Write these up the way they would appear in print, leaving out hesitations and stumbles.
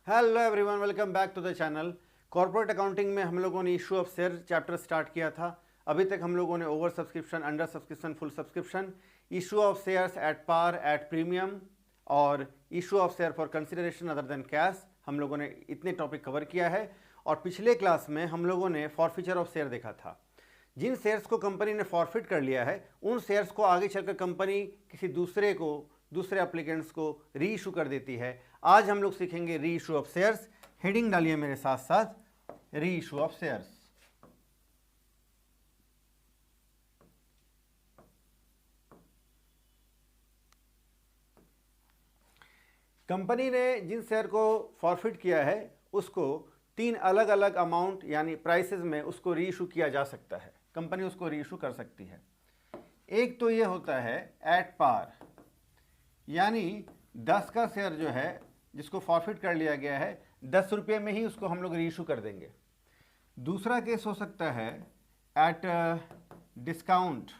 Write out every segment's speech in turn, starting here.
Hello everyone, welcome back to the channel. Corporate accounting में हम लोगों ने issue of share chapter start किया था। अभी तक हम लोगों ने over subscription, under subscription, full subscription, issue of shares at par, at premium और issue of share for consideration other than cash, हम लोगों ने इतने टॉपिक कवर किया है। और पिछले क्लास में हम लोगों ने फॉरफीचर ऑफ शेयर देखा था। जिन शेयर्स को कंपनी ने फॉरफिट कर लिया है उन शेयर्स को आगे चलकर कंपनी किसी दूसरे एप्लीकेंट्स को री इशू कर देती है। आज हम लोग सीखेंगे री इशू ऑफ शेयर्स। हेडिंग डालिए मेरे साथ साथ, री इशू ऑफ शेयर्स। कंपनी ने जिन शेयर को फॉरफिट किया है उसको तीन अलग अलग अमाउंट यानी प्राइसेस में उसको री इशू किया जा सकता है। कंपनी उसको री इशू कर सकती है। एक तो ये होता है एट पार, यानी 10 का शेयर जो है जिसको फॉरफिट कर लिया गया है 10 रुपये में ही उसको हम लोग री इशू कर देंगे। दूसरा केस हो सकता है एट डिस्काउंट,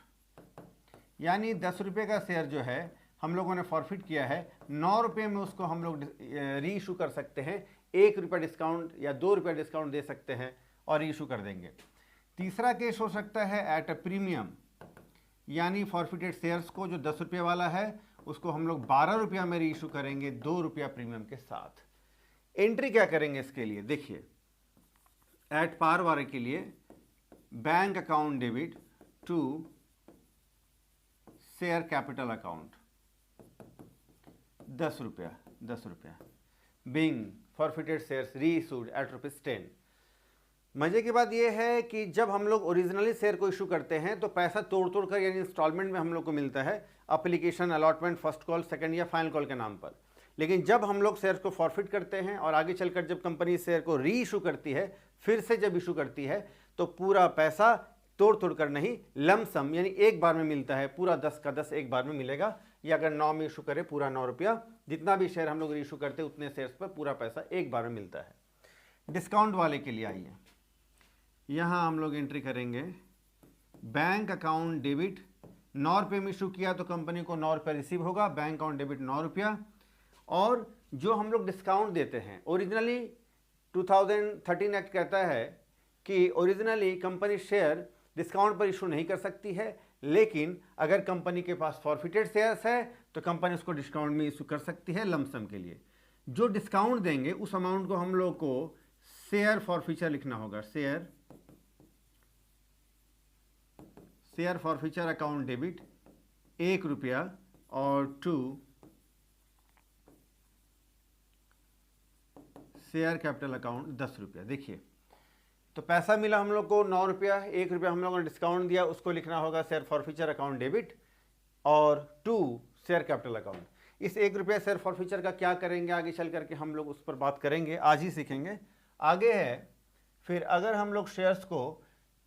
यानी 10 रुपये का शेयर जो है हम लोगों ने फॉरफिट किया है 9 रुपये में उसको हम लोग री इशू कर सकते हैं। 1 रुपया डिस्काउंट या 2 रुपया डिस्काउंट दे सकते हैं और री इशू कर देंगे। तीसरा केस हो सकता है एट अ प्रीमियम, यानी फॉरफिटेड शेयर्स को जो 10 रुपये वाला है उसको हम लोग 12 रुपया में री इशू करेंगे 2 रुपया प्रीमियम के साथ। एंट्री क्या करेंगे इसके लिए, देखिए एट पार वाले के लिए bank account debit to share capital account 10 रुपया being forfeited shares reissued at ₹10। मजे की बात यह है कि जब हम लोग ओरिजिनली शेयर को इशू करते हैं तो पैसा तोड़ कर यानी इंस्टॉलमेंट में हम लोग को मिलता है, application, allotment, first call, second या फाइनल कॉल के नाम पर। लेकिन जब हम लोग शेयर को फॉरफिट करते हैं और आगे चलकर जब कंपनी शेयर को री इशू करती है, फिर से जब इशू करती है, तो पूरा पैसा तोड़ कर नहीं, लमसम यानी एक बार में मिलता है। पूरा 10 का 10 एक बार में मिलेगा, या अगर 9 में इशू करे पूरा 9 रुपया, जितना भी शेयर हम लोग री इशू करते हैं उतने शेयर्स पर पूरा पैसा एक बार में मिलता है। डिस्काउंट वाले के लिए आइए, यहाँ हम लोग एंट्री करेंगे बैंक अकाउंट डेबिट। 9 रुपये में इशू किया तो कंपनी को 9 रुपया रिसीव होगा, बैंक अकाउंट डेबिट 9 रुपया। और जो हम लोग डिस्काउंट देते हैं, ओरिजिनली 2013 एक्ट कहता है कि ओरिजिनली कंपनी शेयर डिस्काउंट पर इशू नहीं कर सकती है, लेकिन अगर कंपनी के पास फॉरफिटेड शेयर्स है तो कंपनी उसको डिस्काउंट में इशू कर सकती है लमसम के लिए। जो डिस्काउंट देंगे उस अमाउंट को हम लोग को शेयर फॉरफीचर लिखना होगा। शेयर फॉरफीचर अकाउंट डेबिट 1 रुपया और टू शेयर कैपिटल अकाउंट 10 रुपया। देखिए तो पैसा मिला हम लोग को 9 रुपया, 1 रुपया हम लोगों ने डिस्काउंट दिया, उसको लिखना होगा शेयर फॉरफीचर अकाउंट डेबिट और टू शेयर कैपिटल अकाउंट। इस 1 रुपया शेयर फॉरफीचर का क्या करेंगे आगे चल करके हम लोग उस पर बात करेंगे, आज ही सीखेंगे। आगे है फिर अगर हम लोग शेयर्स को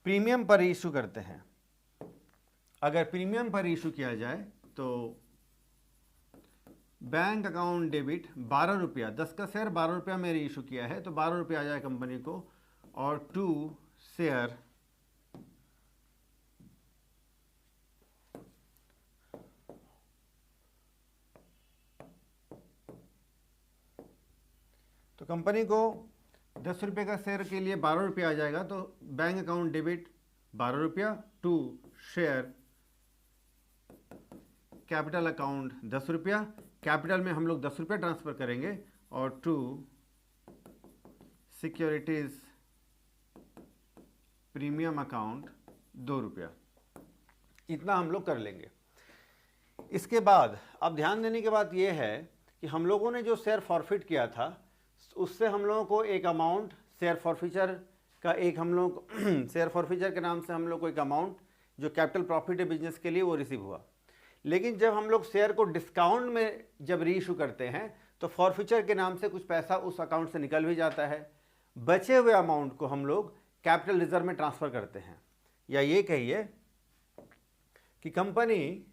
प्रीमियम पर इशू करते हैं, अगर प्रीमियम पर इशू किया जाए तो बैंक अकाउंट डेबिट 12 रुपया, 10 का शेयर 12 रुपया में इशू किया है तो 12 रुपया आ जाए कंपनी को, और टू शेयर तो कंपनी को 10 रुपये का शेयर के लिए 12 रुपया आ जाएगा, तो बैंक अकाउंट डेबिट 12 रुपया टू शेयर कैपिटल अकाउंट 10 रुपया। कैपिटल में हम लोग 10 रुपया ट्रांसफर करेंगे और टू सिक्योरिटीज प्रीमियम अकाउंट 2 रुपया। इतना हम लोग कर लेंगे। इसके बाद अब ध्यान देने की बात यह है कि हम लोगों ने जो शेयर फॉरफिट किया था उससे हम लोगों को एक अमाउंट शेयर फॉरफीचर का, एक हम लोग शेयर फॉरफीचर के नाम से हम लोग को एक अमाउंट जो कैपिटल प्रॉफिट है बिजनेस के लिए वो रिसीव हुआ। लेकिन जब हम लोग शेयर को डिस्काउंट में जब री इशू करते हैं तो फॉरफीचर के नाम से कुछ पैसा उस अकाउंट से निकल भी जाता है। बचे हुए अमाउंट को हम लोग कैपिटल रिजर्व में ट्रांसफ़र करते हैं, या ये कहिए कि कंपनी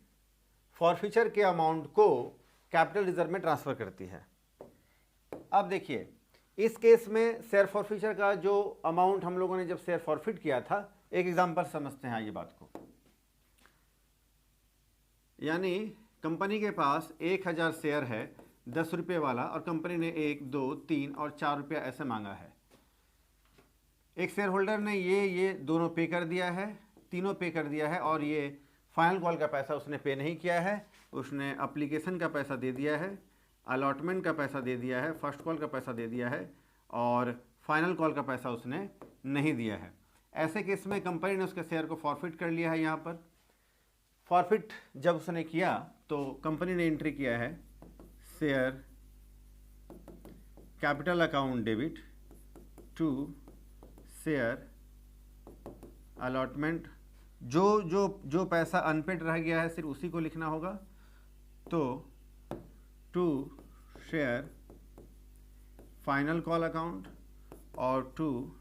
फॉरफीचर के अमाउंट को कैपिटल रिजर्व में ट्रांसफ़र करती है। अब देखिए इस केस में शेयर फॉरफीचर का जो अमाउंट हम लोगों ने जब शेयर फॉरफिट किया था, एक एग्जांपल समझते हैं ये बात को। यानी कंपनी के पास 1000 शेयर है, ₹10 वाला और कंपनी ने 1, 2, 3 और ₹4 ऐसे मांगा है। एक शेयर होल्डर ने ये दोनों पे कर दिया है, तीनों पे कर दिया है, और ये फाइनल कॉल का पैसा उसने पे नहीं किया है। उसने एप्लीकेशन का पैसा दे दिया है, अलॉटमेंट का पैसा दे दिया है, फर्स्ट कॉल का पैसा दे दिया है, और फाइनल कॉल का पैसा उसने नहीं दिया है। ऐसे केस में कंपनी ने उसके शेयर को फॉरफिट कर लिया है। यहाँ पर फॉरफिट जब उसने किया तो कंपनी ने एंट्री किया है share capital account debit to share allotment. जो पैसा अनपेड रह गया है सिर्फ उसी को लिखना होगा। तो to share final call account और to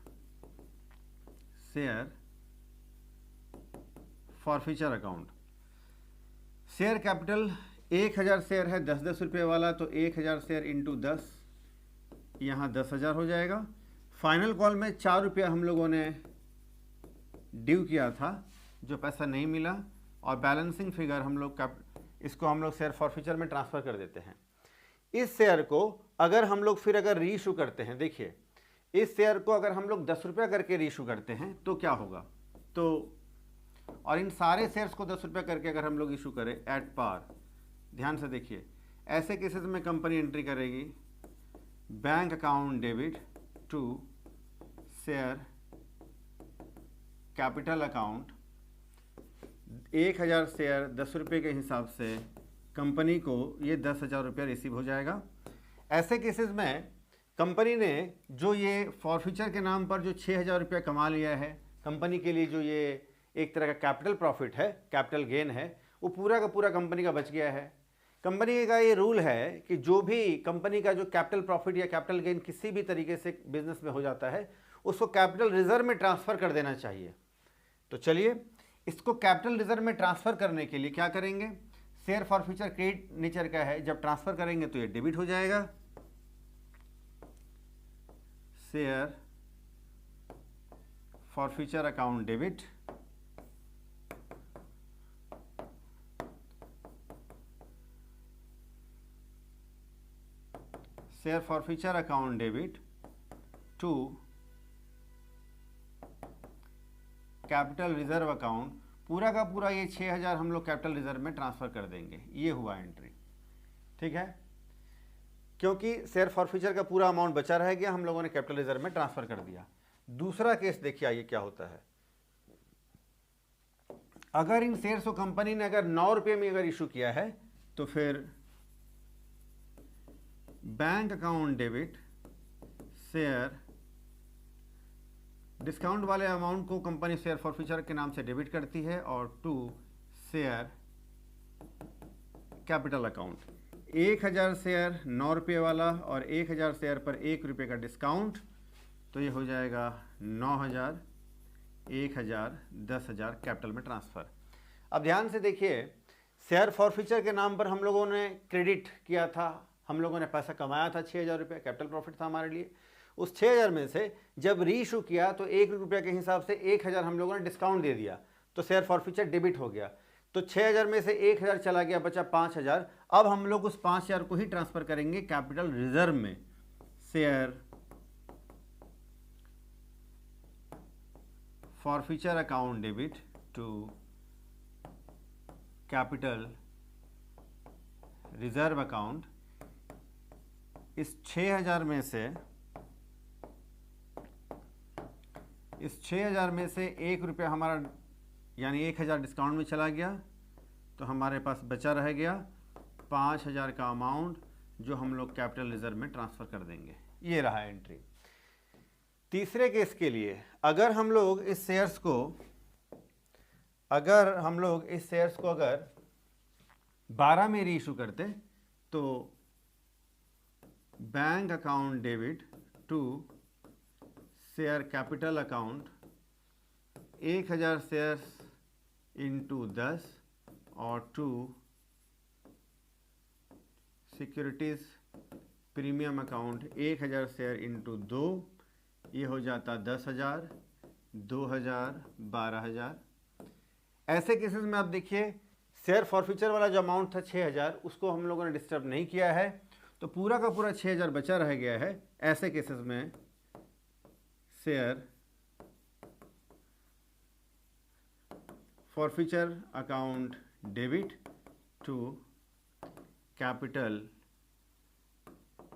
share forfeiture account. Share capital 1000 share है, 10-10 रुपये वाला, तो 1000 शेयर इंटू 10, यहाँ 10,000 हो जाएगा। फाइनल कॉल में ₹4 हम लोगों ने ड्यू किया था, जो पैसा नहीं मिला, और बैलेंसिंग फिगर हम लोग इसको हम लोग शेयर फॉरफीचर में ट्रांसफ़र कर देते हैं। इस शेयर को अगर हम लोग फिर अगर रीइशू करते हैं, देखिए इस शेयर को अगर हम लोग ₹10 करके रीइशू करते हैं तो क्या होगा, तो और इन सारे शेयर्स को ₹10 करके अगर हम लोग इशू करें एट पार, ध्यान से देखिए, ऐसे केसेस में कंपनी एंट्री करेगी bank account debit to share capital account. 1000 share ₹10 के हिसाब से कंपनी को ये ₹10,000 रिसीव हो जाएगा। ऐसे केसेस में कंपनी ने जो ये फॉरफीचर के नाम पर जो ₹6,000 कमा लिया है, कंपनी के लिए जो ये एक तरह का कैपिटल प्रॉफिट है, कैपिटल गेन है, वो पूरा का पूरा कंपनी का बच गया है। कंपनी का ये रूल है कि जो भी कंपनी का जो कैपिटल प्रॉफिट या कैपिटल गेन किसी भी तरीके से बिजनेस में हो जाता है, उसको कैपिटल रिजर्व में ट्रांसफ़र कर देना चाहिए। तो चलिए इसको कैपिटल रिजर्व में ट्रांसफ़र करने के लिए क्या करेंगे, शेयर फॉरफीचर क्रेडिट नेचर का है, जब ट्रांसफ़र करेंगे तो ये डेबिट हो जाएगा। Share forfeiture account debit, share forfeiture account debit to capital reserve account. पूरा का पूरा ये 6000 हम लोग कैपिटल रिजर्व में ट्रांसफ़र कर देंगे। ये हुआ एंट्री, ठीक है, क्योंकि शेयर फॉरफीचर का पूरा अमाउंट बचा रह गया, हम लोगों ने कैपिटल रिजर्व में ट्रांसफ़र कर दिया। दूसरा केस देखिए आइए क्या होता है। अगर इन शेयर्स को कंपनी ने अगर ₹9 में अगर इशू किया है तो फिर bank account debit share, discount वाले अमाउंट को कंपनी शेयर फॉरफीचर के नाम से डेबिट करती है, और to share capital account. 1000 share ₹9 वाला और 1000 शेयर पर ₹1 का डिस्काउंट, तो ये हो जाएगा 9000, 1000, 10,000 कैपिटल में ट्रांसफ़र। अब ध्यान से देखिए, शेयर फॉरफीचर के नाम पर हम लोगों ने क्रेडिट किया था, हम लोगों ने पैसा कमाया था ₹6000, कैपिटल प्रॉफिट था हमारे लिए। उस 6000 में से जब रीइशू किया तो ₹1 के हिसाब से 1000 हम लोगों ने डिस्काउंट दे दिया, तो शेयर फॉरफीचर डेबिट हो गया। तो 6000 में से 1000 चला गया, बचा 5000। अब हम लोग उस 5000 को ही ट्रांसफ़र करेंगे कैपिटल रिजर्व में। Share forfeiture account debit to capital reserve account. इस 6000 में से ₹1 हमारा यानी 1000 डिस्काउंट में चला गया, तो हमारे पास बचा रह गया 5000 का अमाउंट, जो हम लोग कैपिटल रिजर्व में ट्रांसफ़र कर देंगे। ये रहा एंट्री। तीसरे केस के लिए अगर हम लोग इस शेयर्स को अगर 12 में रीइशू करते तो bank account debit to share capital account 1000 shares into 10 और to securities premium account 1000 share into 2, ये हो जाता 10,000, 2000, 12,000। ऐसे केसेस में आप देखिए शेयर फॉरफीचर वाला जो अमाउंट था 6000, उसको हम लोगों ने डिस्टर्ब नहीं किया है, तो पूरा का पूरा 6,000 बचा रह गया है। ऐसे केसेस में share forfeiture account debit to capital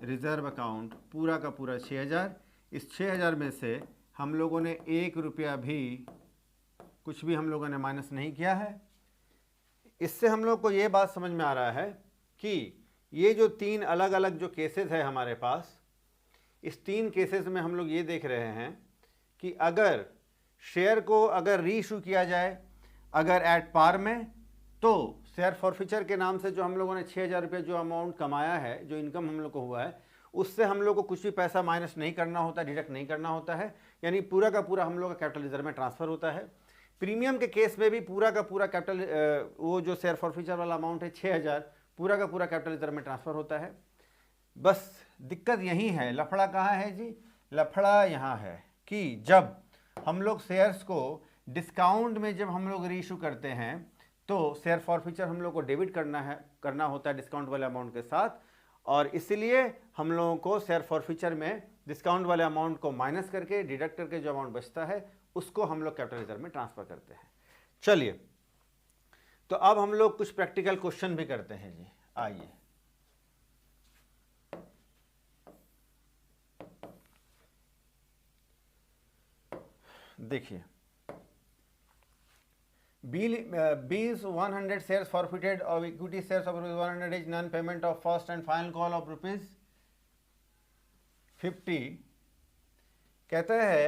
reserve account, पूरा का पूरा 6,000। इस 6,000 में से हम लोगों ने 1 रुपया भी, कुछ भी हम लोगों ने माइनस नहीं किया है। इससे हम लोग को ये बात समझ में आ रहा है कि ये जो 3 अलग अलग जो केसेस है हमारे पास, इस 3 केसेस में हम लोग ये देख रहे हैं कि अगर शेयर को अगर रीइशू किया जाए अगर एट पार में, तो शेयर फॉरफीचर के नाम से जो हम लोगों ने 6,000 रुपये जो अमाउंट कमाया है, जो इनकम हम लोग को हुआ है, उससे हम लोग को कुछ भी पैसा माइनस नहीं करना होता, डिडक्ट नहीं करना होता है, यानी पूरा का पूरा हम लोग का कैपिटल रिजर्व में ट्रांसफर होता है। प्रीमियम के केस में भी पूरा का पूरा कैपिटल, वो जो शेयर फॉरफीचर वाला अमाउंट है 6,000, पूरा का पूरा कैपिटल रिजर्व में ट्रांसफर होता है। बस दिक्कत यही है, लफड़ा कहाँ है जी? लफड़ा यहाँ है कि जब हम लोग शेयर्स को डिस्काउंट में जब हम लोग रीइशू करते हैं तो शेयर फॉरफीचर हम लोग को डेबिट करना होता है डिस्काउंट वाले अमाउंट के साथ, और इसलिए हम लोगों को शेयर फॉरफीचर में डिस्काउंट वाले अमाउंट को माइनस करके डिडक्ट करके जो अमाउंट बचता है उसको हम लोग कैपिटल रिजर्व में ट्रांसफर करते हैं। चलिए, तो अब हम लोग कुछ प्रैक्टिकल क्वेश्चन भी करते हैं जी। आइए, देखिए, B's 100 shares forfeited of equity shares of rupees 100 is non-payment of first and final call of rupees 50। कहता है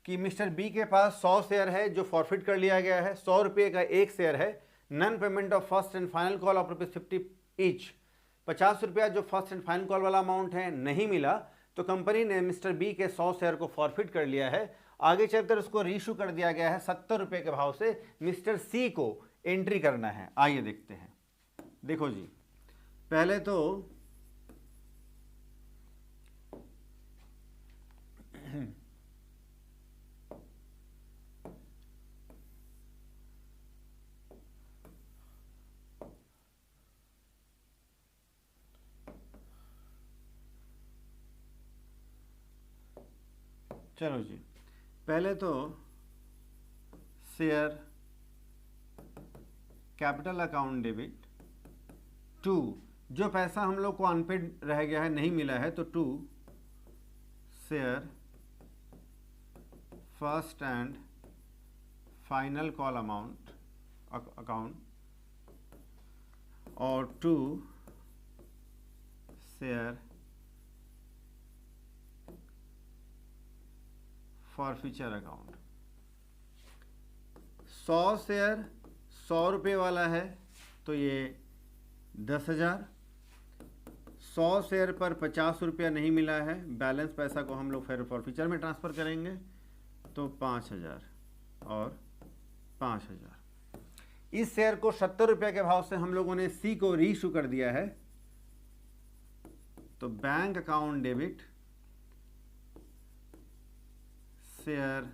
कि मिस्टर बी के पास 100 शेयर है जो फॉरफिट कर लिया गया है, 100 रुपये का एक शेयर है, non payment of first and final call of rupees 50 each, 50 रुपया जो फर्स्ट एंड फाइनल कॉल वाला अमाउंट है नहीं मिला, तो कंपनी ने मिस्टर बी के 100 शेयर को फॉरफिट कर लिया है। आगे चलकर उसको रीइशू कर दिया गया है 70 रुपये के भाव से, मिस्टर सी को एंट्री करना है। आइए देखते हैं। देखो जी, पहले तो चलो जी, पहले तो share capital account debit to, जो पैसा हम लोग को अनपेड रह गया है, नहीं मिला है, तो to share first and final call amount account, और to share forfeiture account. 100 share 100 रुपये वाला है तो ये 10,000, 100 शेयर पर 50 रुपया नहीं मिला है, बैलेंस पैसा को हम लोग फिर फॉरफीचर में ट्रांसफ़र करेंगे, तो 5,000 और 5,000। इस शेयर को 70 रुपये के भाव से हम लोगों ने सी को रीइशू कर दिया है, तो bank account debit share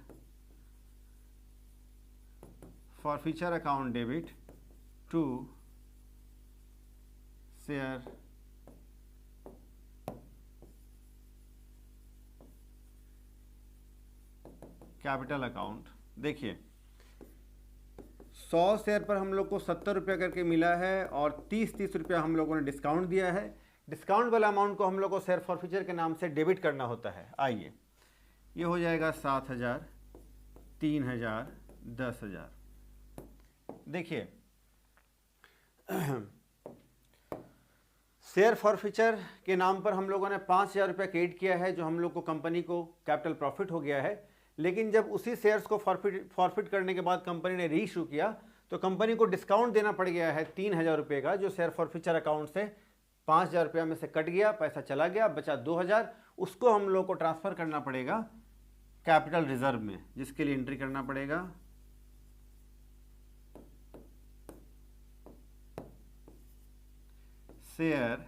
forfeiture account debit to share capital account. देखिए, 100 शेयर पर हम लोग को 70 रुपया करके मिला है और 30 रुपया हम लोगों ने डिस्काउंट दिया है। डिस्काउंट वाला अमाउंट को हम लोग को शेयर फॉरफीचर के नाम से डेबिट करना होता है। आइए, ये हो जाएगा 7,000, 3,000, 10,000। देखिए, शेयर फॉरफीचर के नाम पर हम लोगों ने 5,000 रुपया क्रेडिट किया है, जो हम लोग को कंपनी को कैपिटल प्रॉफिट हो गया है। लेकिन जब उसी शेयर्स को फॉरफिट करने के बाद कंपनी ने रीइशू किया, तो कंपनी को डिस्काउंट देना पड़ गया है 3,000 रुपये का, जो शेयर फॉरफीचर अकाउंट से 5,000 रुपया में से कट गया, पैसा चला गया, बचा 2,000। उसको हम लोग को ट्रांसफ़र करना पड़ेगा कैपिटल रिजर्व में, जिसके लिए एंट्री करना पड़ेगा share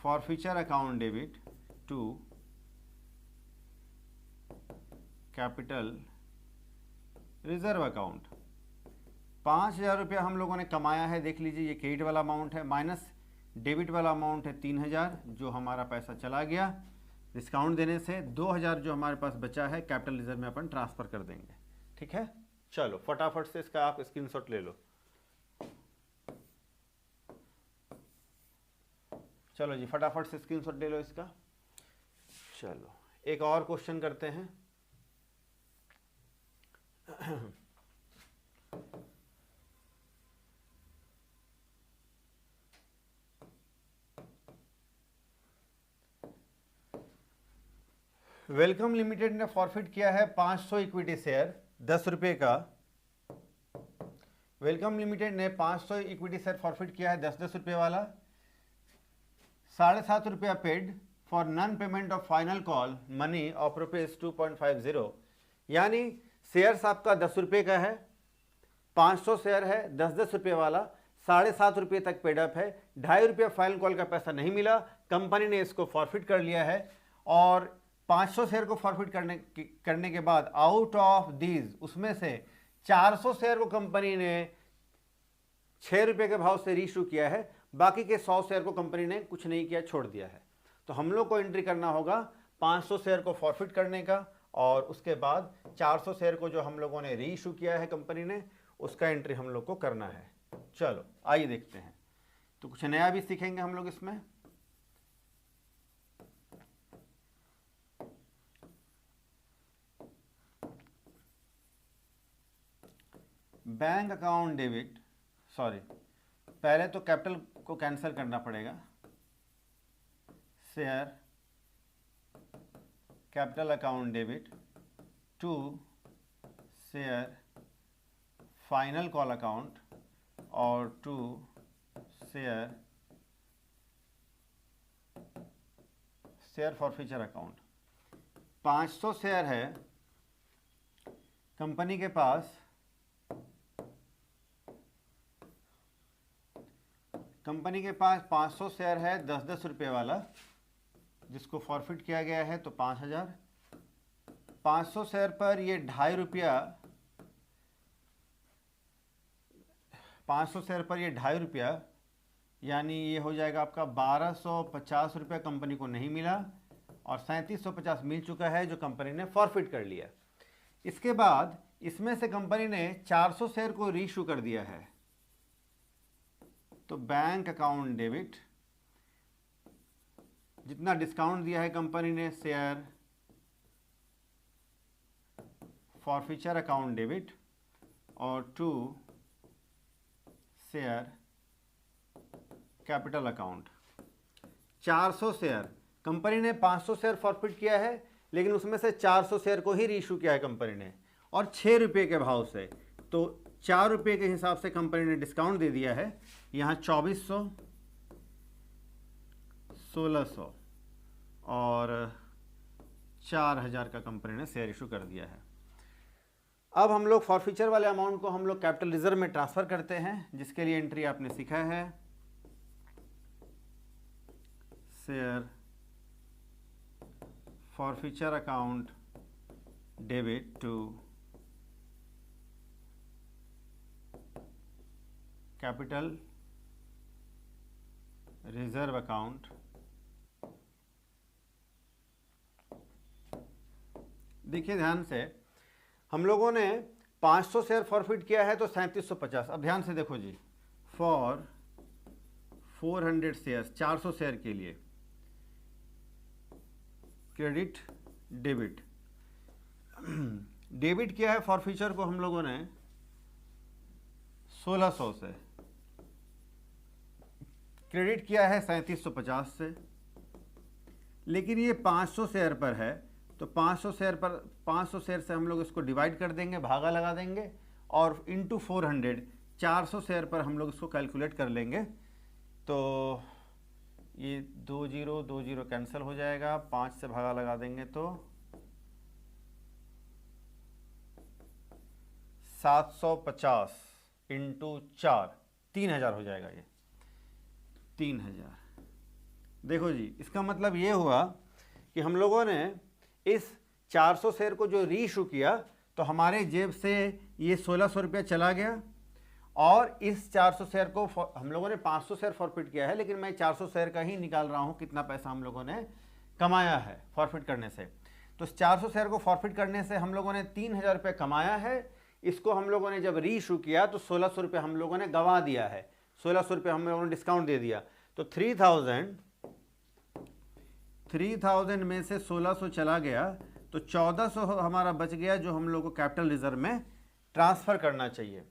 forfeiture account debit to capital reserve account. 5,000 रुपया हम लोगों ने कमाया है, देख लीजिए ये क्रेडिट वाला अमाउंट है, माइनस डेबिट वाला अमाउंट है 3000 जो हमारा पैसा चला गया, डिस्काउंट देने से 2000 जो हमारे पास बचा है कैपिटल रिजर्व में अपन ट्रांसफ़र कर देंगे। ठीक है, चलो फटाफट से इसका आप स्क्रीनशॉट ले लो। चलो जी फटाफट से स्क्रीनशॉट ले लो इसका। चलो एक और क्वेश्चन करते हैं। वेलकम लिमिटेड ने फॉरफिट किया है 500 इक्विटी शेयर 10 रुपये का। वेलकम लिमिटेड ने 500 इक्विटी शेयर फॉरफिट किया है 10-10 रुपये वाला। 7.5 रुपया paid for non payment of final call money of ₹2.50। यानी शेयर्स आपका 10 रुपये का है, 500 शेयर है 10-10 रुपये वाला, 7.5 रुपये तक पेडअप है, 2.5 रुपया फाइनल कॉल का पैसा नहीं मिला, कंपनी ने इसको फॉरफिट कर लिया है। और 500 शेयर को फॉरफिट करने के बाद आउट ऑफ दीज उसमें से 400 शेयर को कंपनी ने 6 रुपये के भाव से रीइशू किया है, बाकी के 100 शेयर को कंपनी ने कुछ नहीं किया, छोड़ दिया है। तो हम लोग को एंट्री करना होगा 500 शेयर को फॉरफिट करने का, और उसके बाद 400 शेयर को जो हम लोगों ने रीइशू किया है कंपनी ने, उसका एंट्री हम लोग को करना है। चलो आइए देखते हैं। तो कुछ नया भी सीखेंगे हम लोग इसमें। बैंक अकाउंट डेबिट, सॉरी पहले तो कैपिटल को कैंसिल करना पड़ेगा। Share capital account debit to share final call account और to share forfeiture account. 500 share है कंपनी के पास, कंपनी के पास 500 शेयर है 10-10 रुपये वाला, जिसको फॉरफिट किया गया है तो 5000। 500 शेयर पर ये 2.5 रुपया, 500 शेयर पर ये 2.5 रुपया, यानी ये हो जाएगा आपका 1250 रुपया कंपनी को नहीं मिला, और 3750 मिल चुका है जो कंपनी ने फॉरफिट कर लिया। इसके बाद इसमें से कंपनी ने 400 शेयर को रीइशू कर दिया है, तो बैंक अकाउंट डेबिट, जितना डिस्काउंट दिया है कंपनी ने शेयर फॉरफिचर अकाउंट डेबिट, और to share capital account. 400 share company ने 500 शेयर फॉरफिट किया है, लेकिन उसमें से 400 शेयर को ही रीइशू किया है कंपनी ने, और 6 रुपये के भाव से, तो 4 रुपये के हिसाब से कंपनी ने डिस्काउंट दे दिया है। यहाँ 2400, 1600 और 4000 का कंपनी ने शेयर इशू कर दिया है। अब हम लोग फॉरफिचर वाले अमाउंट को हम लोग कैपिटल रिजर्व में ट्रांसफ़र करते हैं, जिसके लिए एंट्री आपने सीखा है। Share forfeiture account debit to capital reserve account. देखिए ध्यान से, हम लोगों ने 500 शेयर फॉरफिट किया है तो 3750। अब ध्यान से देखो जी, फॉर 400 शेयर, 400 शेयर के लिए क्रेडिट डेबिट, डेबिट किया है फॉरफिचर को हम लोगों ने 1600 से, क्रेडिट किया है 3750 से। लेकिन ये 500 शेयर पर है, तो 500 शेयर पर 500 शेयर से हम लोग इसको डिवाइड कर देंगे, भागा लगा देंगे, और इंटू 400 400 शेयर पर हम लोग इसको कैलकुलेट कर लेंगे। तो ये 20 कैंसिल हो जाएगा, 5 से भागा लगा देंगे तो 750 इंटू 4, 3000 हो जाएगा। ये 3000। देखो जी, इसका मतलब ये हुआ कि हम लोगों ने इस 400 शेयर को जो रीइशू किया, तो हमारे जेब से ये 1600 रुपया चला गया, और इस 400 शेयर को हम लोगों ने 500 शेयर फॉरफिट किया है, लेकिन मैं 400 शेयर का ही निकाल रहा हूं कितना पैसा हम लोगों ने कमाया है फॉरफिट करने से। तो 400 शेयर को फॉरफिट करने से हम लोगों ने 3000 रुपये कमाया है। इसको हम लोगों ने जब री इशू किया तो 1600 रुपये हम लोगों ने गंवा दिया है, 1600 रुपये हम लोगों ने डिस्काउंट दे दिया। तो 3000 में से 1600 चला गया तो 1400 हमारा बच गया, जो हम लोग को कैपिटल रिजर्व में ट्रांसफर करना चाहिए।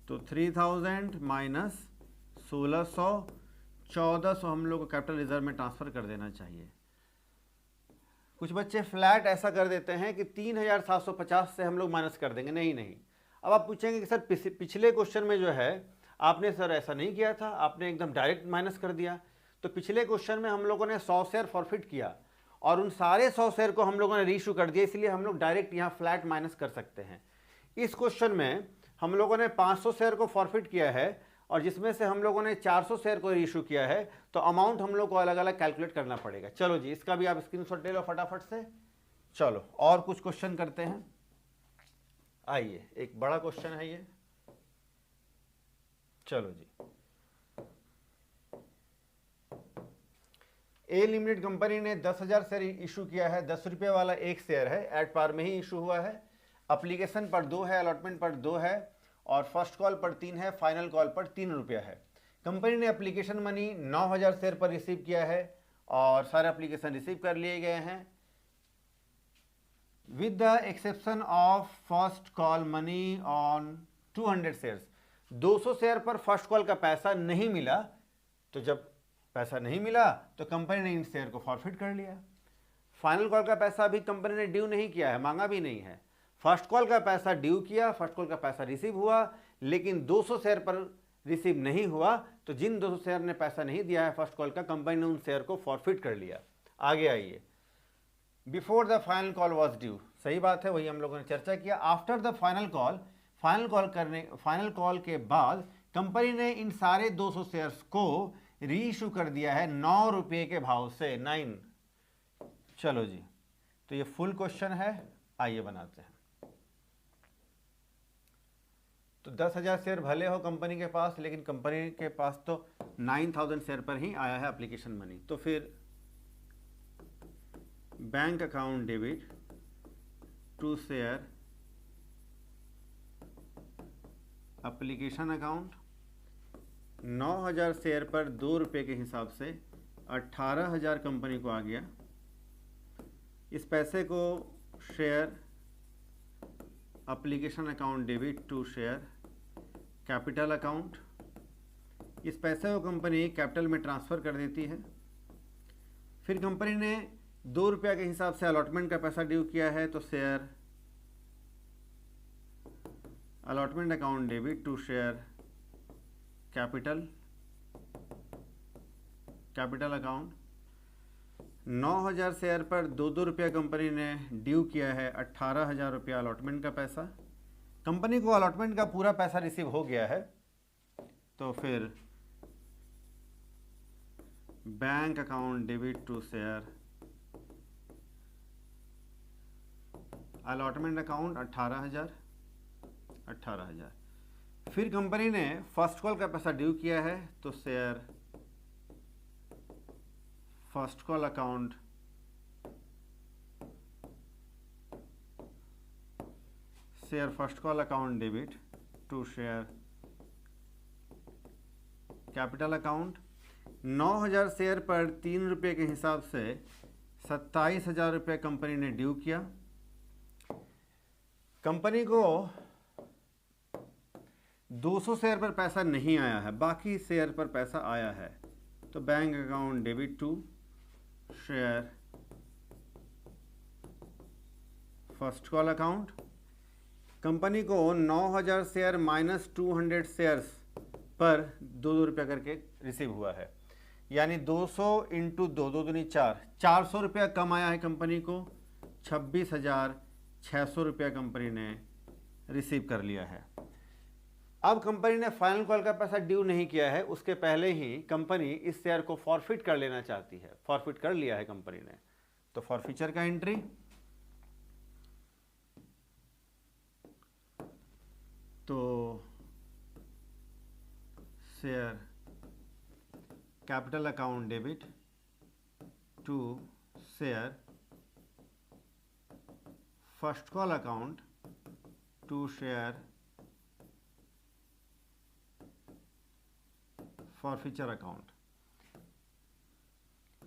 तो 3000 माइनस 1600, 1400 हम लोग को कैपिटल रिजर्व में ट्रांसफर कर देना चाहिए। कुछ बच्चे फ्लैट ऐसा कर देते हैं कि 3750 से हम लोग माइनस कर देंगे। नहीं नहीं, अब आप पूछेंगे कि सर पिछले क्वेश्चन में जो है आपने सर ऐसा नहीं किया था, आपने एकदम डायरेक्ट माइनस कर दिया। तो पिछले क्वेश्चन में हम लोगों ने 100 शेयर फॉरफिट किया और उन सारे 100 शेयर को हम लोगों ने रीइशू कर दिया, इसलिए हम लोग डायरेक्ट यहाँ फ्लैट माइनस कर सकते हैं। इस क्वेश्चन में हम लोगों ने 500 शेयर को फॉरफिट किया है और जिसमें से हम लोगों ने 400 शेयर को रीइशू किया है, तो अमाउंट हम लोग को अलग अलग कैलकुलेट करना पड़ेगा। चलो जी, इसका भी आप स्क्रीनशॉट ले लो फटाफट से। चलो और कुछ क्वेश्चन करते हैं। आइए, एक बड़ा क्वेश्चन है ये। चलो जी, ए लिमिटेड कंपनी ने 10,000 शेयर इशू किया है। 10 रुपये वाला एक शेयर है, एट पार में ही इशू हुआ है। एप्लीकेशन पर 2 है, अलॉटमेंट पर 2 है और फर्स्ट कॉल पर 3 है, फाइनल कॉल पर 3 रुपया है। कंपनी ने एप्लीकेशन मनी 9000 शेयर पर रिसीव किया है और सारे एप्लीकेशन रिसीव कर लिए गए हैं। With the exception of first call money on 200 shares, 200 share पर फर्स्ट कॉल का पैसा नहीं मिला। तो जब पैसा नहीं मिला तो कंपनी ने इन शेयर को फॉरफिट कर लिया। फाइनल कॉल का पैसा अभी कंपनी ने ड्यू नहीं किया है, मांगा भी नहीं है। फर्स्ट कॉल का पैसा ड्यू किया, फर्स्ट कॉल का पैसा रिसीव हुआ, लेकिन 200 शेयर पर रिसीव नहीं हुआ। तो जिन 200 शेयर ने पैसा नहीं दिया है फर्स्ट कॉल का, कंपनी ने उन शेयर को फॉरफिट कर लिया। आगे आइए, before the final call was due, सही बात है, वही हम लोगों ने चर्चा किया। After the final call, final call के बाद कंपनी ने इन सारे 200 शेयर्स को रीइशू कर दिया है 9 रुपये के भाव से, 9। चलो जी, तो ये फुल क्वेश्चन है, आइए बनाते हैं। तो 10,000 शेयर भले हो कंपनी के पास, लेकिन कंपनी के पास तो 9000 शेयर पर ही आया है एप्लीकेशन मनी। तो फिर bank account debit to share application account, 9000 share पर 2 रुपये के हिसाब से 18,000 कंपनी को आ गया। इस पैसे को share application account debit to share capital account, इस पैसे को कंपनी कैपिटल में ट्रांसफ़र कर देती है। फिर कंपनी ने 2 रुपये के हिसाब से अलॉटमेंट का पैसा ड्यू किया है, तो share allotment account debit to share capital account, 9000 share पर 2 रुपया कंपनी ने ड्यू किया है, 18,000 रुपया अलॉटमेंट का पैसा। कंपनी को अलॉटमेंट का पूरा पैसा रिसीव हो गया है, तो फिर bank account debit to share allotment account 18,000। फिर कंपनी ने फर्स्ट कॉल का पैसा ड्यू किया है, तो share first call account debit to share capital account, 9000 share पर 3 रुपये के हिसाब से 27,000 रुपये कंपनी ने ड्यू किया। कंपनी को 200 शेयर पर पैसा नहीं आया है, बाकी शेयर पर पैसा आया है, तो bank account debit to share first call account. Company को 9000 शेयर माइनस 200 शेयर्स पर 2 रुपया करके रिसीव हुआ है, यानी 200 इंटू 2, 2 दूनी 4, 400 रुपया कम आया है कंपनी को। 26,600 रुपया कंपनी ने रिसीव कर लिया है। अब कंपनी ने फाइनल कॉल का पैसा ड्यू नहीं किया है, उसके पहले ही कंपनी इस शेयर को फॉरफिट कर लेना चाहती है। फॉरफिट कर लिया है कंपनी ने, तो फॉरफीचर का एंट्री तो share capital account debit to share first call account to share forfeiture account.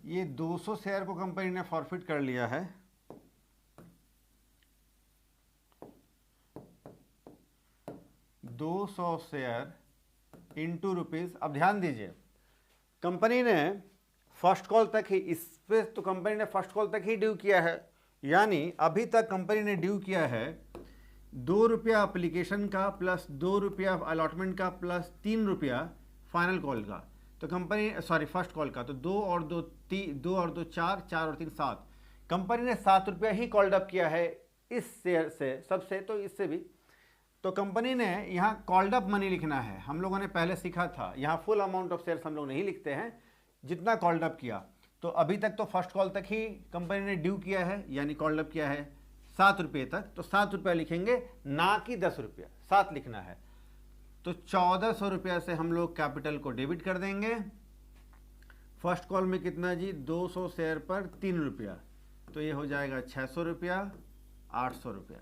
ये 200 शेयर को कंपनी ने फॉरफिट कर लिया है। $200 शेयर इंटू रुपीज। अब ध्यान दीजिए, कंपनी ने फर्स्ट कॉल तक ही, इस पे तो कंपनी ने फर्स्ट कॉल तक ही ड्यू किया है, यानी अभी तक कंपनी ने ड्यू किया है ₹2 एप्लीकेशन का प्लस ₹2 अलॉटमेंट का प्लस ₹3 फाइनल कॉल का। तो कंपनी फर्स्ट कॉल का, तो 2 और 2 4, 4 और 3 7, कंपनी ने ₹7 ही कॉल्ड अप किया है इस शेयर से, सबसे, तो इससे भी। तो कंपनी ने यहाँ कॉल्ड अप मनी लिखना है। हम लोगों ने पहले सीखा था, यहाँ फुल अमाउंट ऑफ शेयर्स हम लोग नहीं लिखते हैं, जितना कॉल्ड अप किया। तो अभी तक तो फर्स्ट कॉल तक ही कंपनी ने ड्यू किया है, यानी कॉल्ड अप किया है ₹7 तक, तो ₹7 लिखेंगे, ना कि ₹10, 7 लिखना है। तो ₹1400 से हम लोग कैपिटल को डेबिट कर देंगे। फर्स्ट कॉल में कितना जी, 200 शेयर पर ₹3, तो ये हो जाएगा ₹600, ₹800।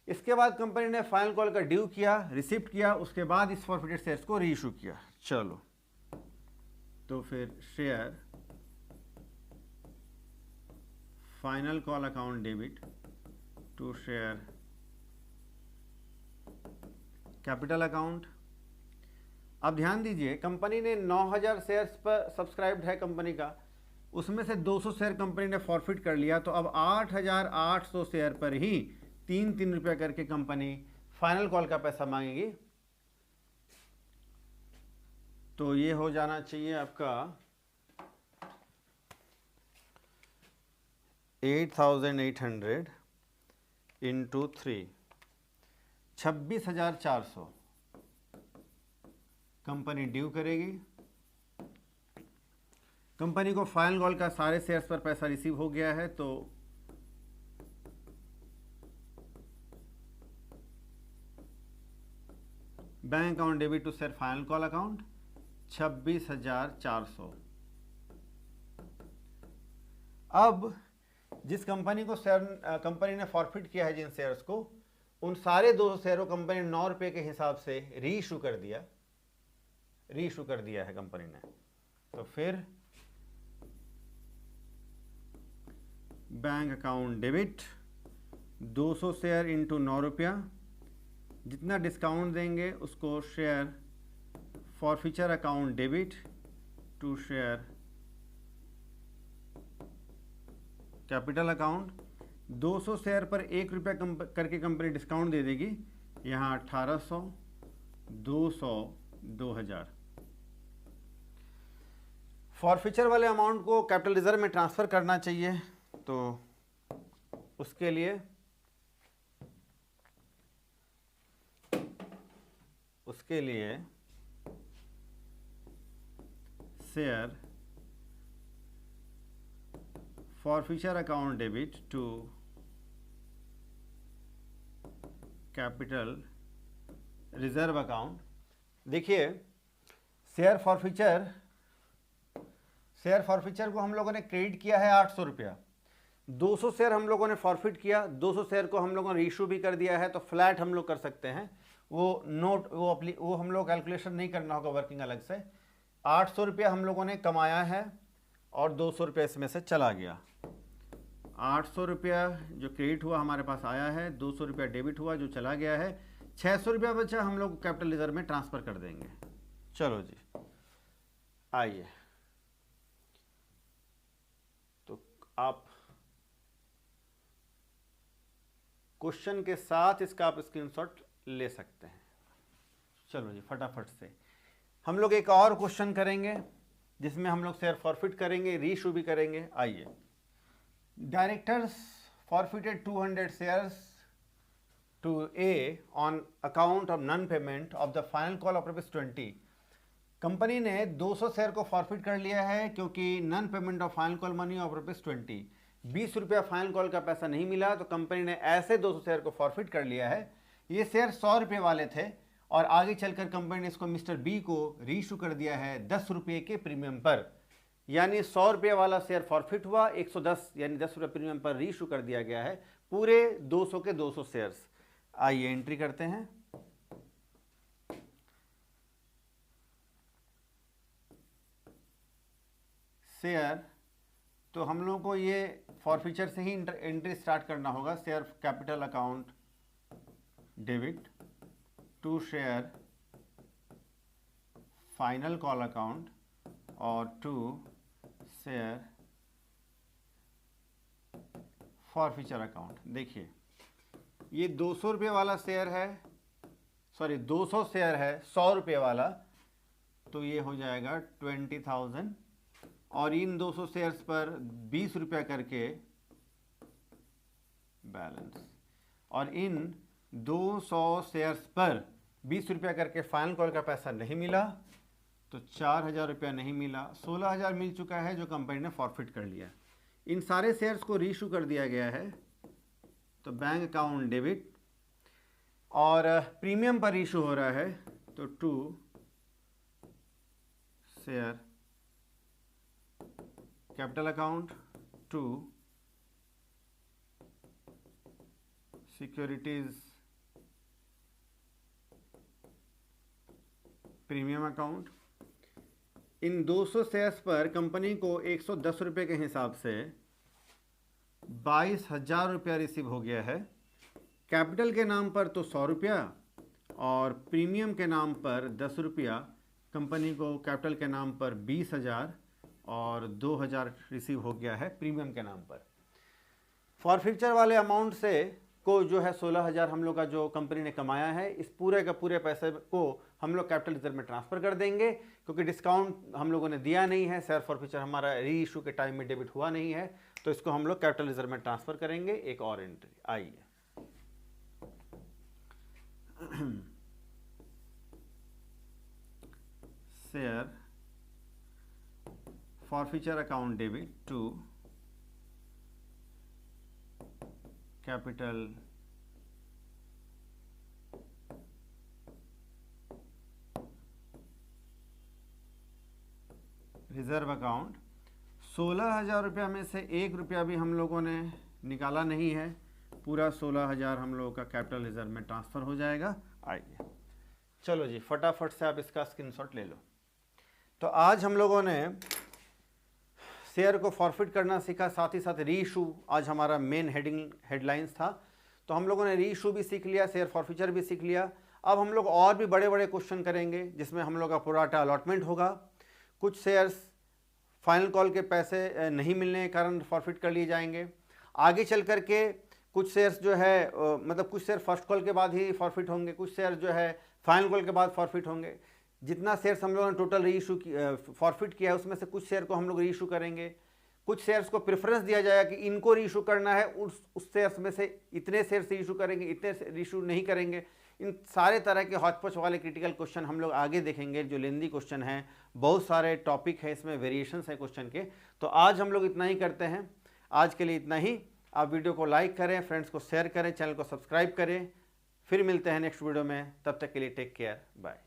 इसके बाद कंपनी ने फाइनल कॉल का ड्यू किया, रिसिप्ट किया, उसके बाद इस फॉरफिटेड शेयर्स को रीइशू किया। चलो, तो फिर share final call account debit to share capital account. अब ध्यान दीजिए, कंपनी ने 9000 शेयर्स पर सब्सक्राइब्ड है कंपनी का, उसमें से 200 शेयर कंपनी ने फॉरफिट कर लिया, तो अब 8800 शेयर पर ही ₹3 करके कंपनी फाइनल कॉल का पैसा मांगेगी। तो ये हो जाना चाहिए आपका 8800 इंटू 3, 26,400 कंपनी ड्यू करेगी। कंपनी को फाइनल कॉल का सारे शेयर्स पर पैसा रिसीव हो गया है, तो bank account debit to share final call account 26,400। अब जिस कंपनी को कंपनी ने फॉरफिट किया है जिन शेयर्स को, उन सारे 200 शेयरों को कंपनी ने ₹9 के हिसाब से रीइशू कर दिया है कंपनी ने। तो फिर bank account debit 200 share into ₹9, जितना डिस्काउंट देंगे उसको share forfeiture account debit to share capital account. 200 share पर ₹1 करके कंपनी डिस्काउंट दे देगी, यहाँ 1800, 200, 2000। फॉरफीचर वाले अमाउंट को कैपिटल रिजर्व में ट्रांसफ़र करना चाहिए, तो उसके लिए share forfeiture account debit to capital reserve account. देखिए, शेयर फॉरफीचर को हम लोगों ने क्रेडिट किया है ₹800। 200 शेयर हम लोगों ने फॉरफिट किया, 200 शेयर को हम लोगों ने रीइशू भी कर दिया है, तो फ्लैट हम लोग कर सकते हैं। वो हम लोग कैलकुलेशन नहीं करना होगा वर्किंग अलग से। ₹800 हम लोगों ने कमाया है और ₹200 इसमें से चला गया। ₹800 जो क्रेडिट हुआ हमारे पास आया है, ₹200 डेबिट हुआ जो चला गया है, ₹600 बचा, हम लोग कैपिटल रिजर्व में ट्रांसफ़र कर देंगे। चलो जी, आइए, तो आप क्वेश्चन के साथ इसका आप स्क्रीनशॉट ले सकते हैं। चलो जी, फटाफट से हम लोग एक और क्वेश्चन करेंगे जिसमें हम लोग शेयर फॉरफिट करेंगे, रीइशू भी करेंगे। आइए, directors forfeited 200 shares to a on account of non payment of the final call of ₹20। Company ने 200 शेयर को फॉरफिट कर लिया है क्योंकि non payment of final call money of ₹20, ₹20 final call का पैसा नहीं मिला, तो कंपनी ने ऐसे 200 शेयर को फॉरफिट कर लिया है ये शेयर 100 रुपये वाले थे और आगे चलकर कंपनी ने इसको मिस्टर बी को रीइशू कर दिया है 10 रुपये के प्रीमियम पर, यानी 100 रुपये वाला शेयर फॉरफिट हुआ, 110 यानी 10 रुपये प्रीमियम पर रीइशू कर दिया गया है पूरे 200 के 200 शेयर्स। आइए एंट्री करते हैं। शेयर, तो हम लोगों को ये फॉरफीचर से ही एंट्री स्टार्ट करना होगा। Share capital account debit to share final call account और टू शेयर फॉरफीचर अकाउंट। देखिए ये 200 रुपये वाला शेयर है, सॉरी 200 शेयर है 100 रुपये वाला, तो ये हो जाएगा 20,000 और इन 200 शेयर्स पर 20 रुपया करके बैलेंस, और इन 200 शेयर्स पर 20 रुपया करके फाइनल कॉल का पैसा नहीं मिला, तो 4,000 रुपया नहीं मिला, 16,000 मिल चुका है जो कंपनी ने फॉरफिट कर लिया। इन सारे शेयर्स को रीइशू कर दिया गया है, तो बैंक अकाउंट डेबिट, और प्रीमियम पर इशू हो रहा है तो to share capital account to securities premium account. इन 200 शेयर्स पर कंपनी को 110 रुपये के हिसाब से 22,000 रुपया रिसीव हो गया है। कैपिटल के नाम पर तो 100 रुपया और प्रीमियम के नाम पर 10 रुपया, कंपनी को कैपिटल के नाम पर 20,000 और 2,000 रिसीव हो गया है प्रीमियम के नाम पर। फॉरफिचर वाले अमाउंट से को जो है 16,000 हम लोग का जो कंपनी ने कमाया है, इस पूरे का पूरे पैसे को हम लोग कैपिटल रिजर्व में ट्रांसफ़र कर देंगे, क्योंकि डिस्काउंट हम लोगों ने दिया नहीं है, शेयर फॉरफिचर हमारा री इशू के टाइम में डेबिट हुआ नहीं है, तो इसको हम लोग कैपिटल रिजर्व में ट्रांसफ़र करेंगे। एक और एंट्री आइए, share forfeiture account debit to capital reserve account. 16,000 रुपया में से 1 रुपया भी हम लोगों ने निकाला नहीं है, पूरा 16,000 हम लोगों का कैपिटल रिजर्व में ट्रांसफ़र हो जाएगा। आइए चलो जी फटाफट से आप इसका स्क्रीनशॉट ले लो। तो आज हम लोगों ने शेयर को फॉरफिट करना सीखा, साथ ही साथ री इशू आज हमारा मेन हेडलाइंस था। तो हम लोगों ने री इशू भी सीख लिया, शेयर फॉरफिचर भी सीख लिया। अब हम लोग और भी बड़े बड़े क्वेश्चन करेंगे जिसमें हम लोग का प्रोराटा अलॉटमेंट होगा। कुछ शेयर्स फाइनल कॉल के पैसे नहीं मिलने के कारण फॉरफिट कर लिए जाएंगे। आगे चल कर के कुछ शेयर्स जो है मतलब कुछ शेयर फर्स्ट कॉल के बाद ही फॉरफिट होंगे, कुछ शेयर जो है फाइनल कॉल के बाद फॉरफिट होंगे। जितना शेयर्स हम लोगों ने टोटल री इशू फॉरफिट किया है उसमें से कुछ शेयर को हम लोग री इशू करेंगे, कुछ शेयर्स को प्रेफरेंस दिया जाएगा कि इनको री इशू करना है, उस शेयर्स में से इतने शेयर्स री इशू करेंगे, इतने री इशू नहीं करेंगे। इन सारे तरह के हौच-पौच वाले क्रिटिकल क्वेश्चन हम लोग आगे देखेंगे, जो लेंदी क्वेश्चन हैं, बहुत सारे टॉपिक है इसमें, वेरिएशंस है क्वेश्चन के। तो आज हम लोग इतना ही करते हैं, आज के लिए इतना ही। आप वीडियो को लाइक करें, फ्रेंड्स को शेयर करें, चैनल को सब्सक्राइब करें। फिर मिलते हैं नेक्स्ट वीडियो में, तब तक के लिए टेक केयर, बाय।